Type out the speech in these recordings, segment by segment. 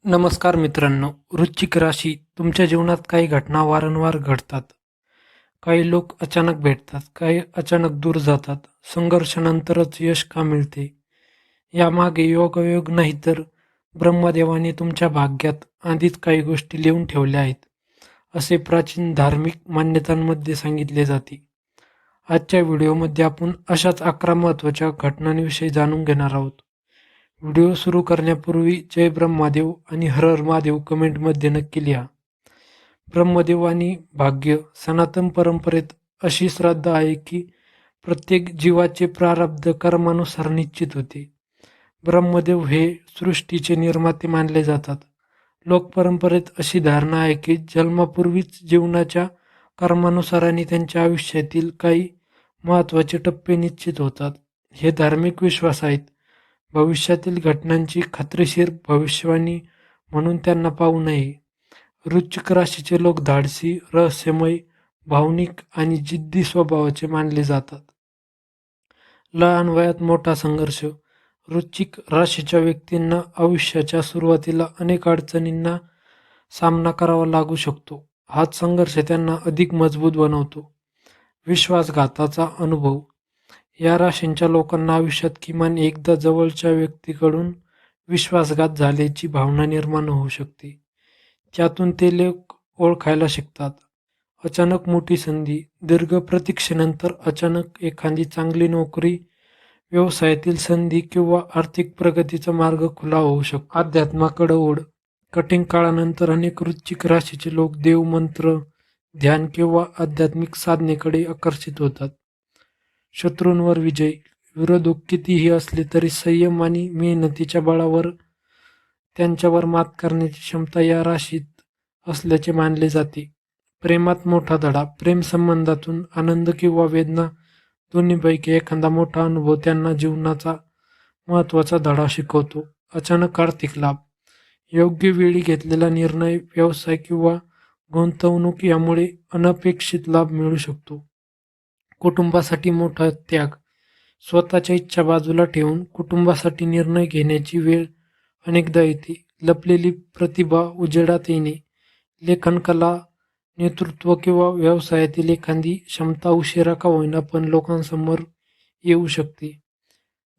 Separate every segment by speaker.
Speaker 1: नमस्कार मित्रांनो, वृश्चिक राशी तुमच्या जीवनात काही घटना वारंवार घडतात. काही लोक अचानक भेटतात, काही अचानक दूर जातात. संघर्षानंतरच यश का मिळते? यामागे योगायोग नाही तर ब्रह्मदेवाने तुमच्या भाग्यात आधीच काही गोष्टी लिहून ठेवल्या आहेत, असे प्राचीन धार्मिक मान्यतांमध्ये सांगितले जाते. आजच्या व्हिडिओमध्ये आपण अशाच 11 महत्त्वाच्या घटनांविषयी जाणून घेणार आहोत. व्हिडिओ सुरू करण्यापूर्वी जय ब्रह्मादेव आणि हर हर महादेव कमेंटमध्ये नक्की लिहा. ब्रह्मदेव आणि भाग्य सनातन परंपरेत अशी श्रद्धा आहे की प्रत्येक जीवाचे प्रारब्ध कर्मानुसार निश्चित होते. ब्रह्मदेव हे सृष्टीचे निर्माते मानले जातात. लोकपरंपरेत अशी धारणा आहे की जन्मापूर्वीच जीवनाच्या कर्मानुसार आणि त्यांच्या आयुष्यातील काही महत्त्वाचे टप्पे निश्चित होतात. हे धार्मिक विश्वास आहेत. भविष्यातील घटनांची खात्रीशीर भविष्यवाणी म्हणून त्यांना पाहू नये. वृश्चिक राशीचे लोक धाडसी, रहस्यमय, भावनिक आणि जिद्दी स्वभावाचे मानले जातात. लहान वयात मोठा संघर्ष. वृश्चिक राशीच्या व्यक्तींना आयुष्याच्या सुरुवातीला अनेक अडचणींना सामना करावा लागू शकतो. हाच संघर्ष त्यांना अधिक मजबूत बनवतो. विश्वासघाताचा अनुभव. या राशींच्या लोकांना आयुष्यात किमान एकदा जवळच्या व्यक्तीकडून विश्वासघात झाल्याची भावना निर्माण होऊ शकते. त्यातून ते लोक ओळखायला शिकतात. अचानक मोठी संधी. दीर्घ प्रतीक्षेनंतर अचानक एखादी चांगली नोकरी, व्यवसायातील संधी किंवा आर्थिक प्रगतीचा मार्ग खुला होऊ शकतो. अध्यात्माकडे ओढ. कठीण काळानंतर अनेक वृश्चिक राशीचे लोक देव, मंत्र, ध्यान किंवा आध्यात्मिक साधनेकडे आकर्षित होतात. शत्रूंवर विजय. विरोधक कितीही असले तरी संयम आणि मेहनतीच्या बळावर त्यांच्यावर मात करण्याची क्षमता या राशीत असल्याचे मानले जाते. प्रेमात मोठा धडा. प्रेम संबंधातून आनंद किंवा वेदना दोन्हीपैकी एखादा मोठा अनुभव त्यांना जीवनाचा महत्त्वाचा धडा शिकवतो. अचानक आर्थिक लाभ. योग्य वेळी घेतलेला निर्णय, व्यवसाय किंवा गुंतवणूक यामुळे अनपेक्षित लाभ मिळू शकतो. कुटुंबासाठी मोठा त्याग. स्वतःच्या इच्छा बाजूला ठेवून कुटुंबासाठी निर्णय घेण्याची वेळ अनेकदा येते. लपलेली प्रतिभा उजेडात येणे. लेखनकला, नेतृत्व किंवा व्यवसायातील एखादी क्षमता उशिरा का होईना पण लोकांसमोर येऊ शकते.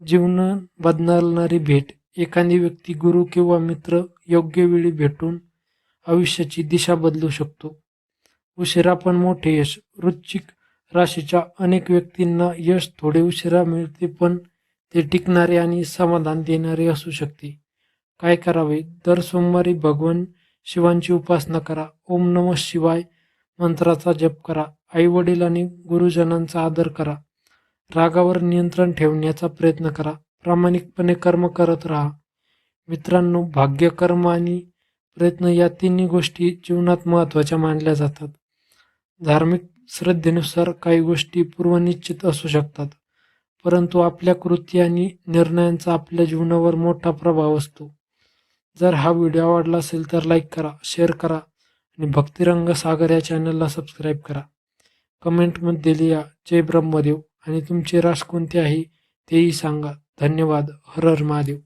Speaker 1: जीवन बदलणारी भेट. एखादी व्यक्ती, गुरु किंवा मित्र योग्य वेळी भेटून आयुष्याची दिशा बदलू शकतो. उशिरा पण मोठे यश. वृश्चिक राशीच्या अनेक व्यक्तींना यश थोडे उशिरा मिळते पण ते टिकणारे आणि समाधान देणारे असू शकते. काय करावे? दर सोमवारी भगवान शिवांची उपासना करा. ओम नमः शिवाय मंत्राचा जप करा. आईवडील आणि गुरुजनांचा आदर करा. रागावर नियंत्रण ठेवण्याचा प्रयत्न करा. प्रामाणिकपणे कर्म करत राहा. मित्रांनो, भाग्य, कर्म आणि प्रयत्न या तिन्ही गोष्टी जीवनात महत्त्वाच्या मानल्या जातात. धार्मिक श्रद्धेनुसार काही गोष्टी पूर्वनिश्चित असू शकतात, परंतु आपल्या कृती आणि निर्णयांचा आपल्या जीवनावर मोठा प्रभाव असतो. जर हा व्हिडिओ आवडला असेल तर लाईक करा, शेअर करा आणि भक्तिरंग सागर या चॅनलला सबस्क्राईब करा. कमेंटमध्ये लिहा जय ब्रह्मदेव आणि तुमची रास कोणती आहे तेही सांगा. धन्यवाद. हर हर महादेव.